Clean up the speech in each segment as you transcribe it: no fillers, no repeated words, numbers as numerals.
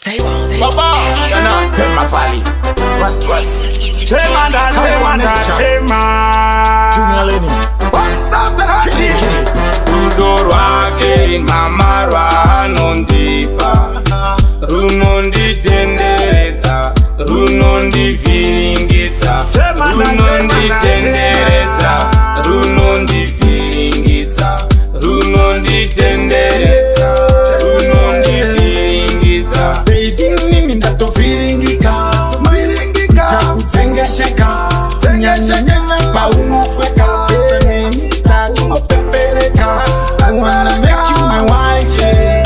Taiwa. Papa, Chanana, Pema Valley. Rust. Chanana. Junior Lenny. What's after that? Rudo, Rwake, Mama Ranondipa. Runondi tendereza, Runondi vingita. Runondi tendereza, Runondi vingita. Runondi tendereza, Runondi vingita. Baby, mimi ndato viringika. Kutengesheka. Tengesheka. Paumotweka. Umopepeleka. I wanna make you my wife, yeah.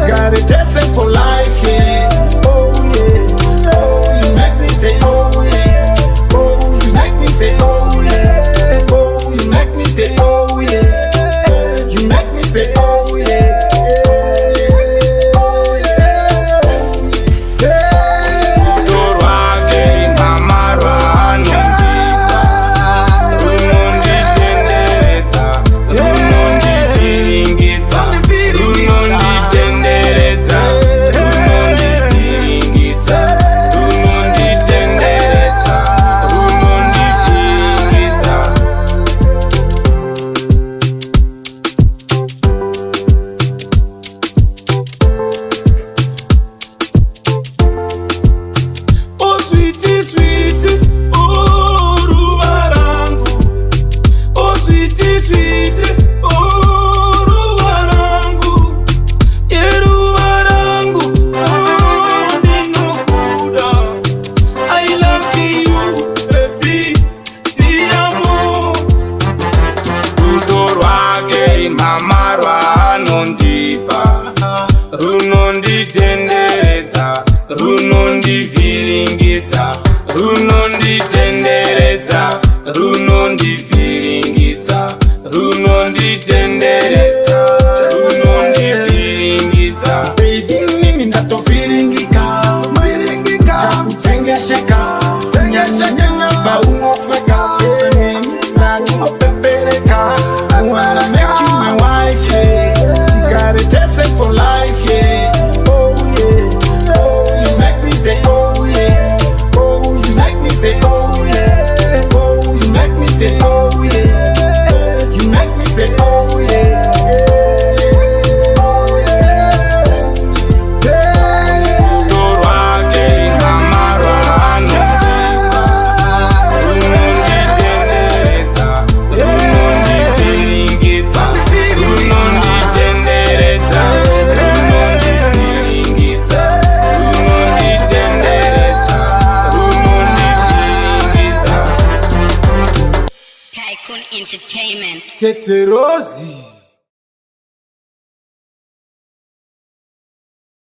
You got a taste for life, yeah. Oh yeah. Oh, you make me say oh yeah. Oh, you make me say oh yeah. Oh, you make me say oh yeah. You make me say oh yeah. Mama Ranondipa. Runondi tendereza, Runondi viringita. Runondi tendereza, Runondi viringita. Runondi tendereza, Runondi viringita. Baby, mimi ndato viringika. Kutengesheka. Paumotweka. Umopepeleka. I wanna make you my wife, yeah. You got a taste for life, yeah. Oh yeah. Oh, you make me say oh yeah. Oh, you make me say oh yeah. Oh, you make me say oh yeah. You make me say oh yeah. Oh yeah. Rudo, Rwake, Mama Ranondipa. Runondi tendereza, Runondi vingita. Runondi tendereza, Runondi vingita. Runondi tendereza, Runondi vingita. Tycoon Entertainment. Tete Rosie.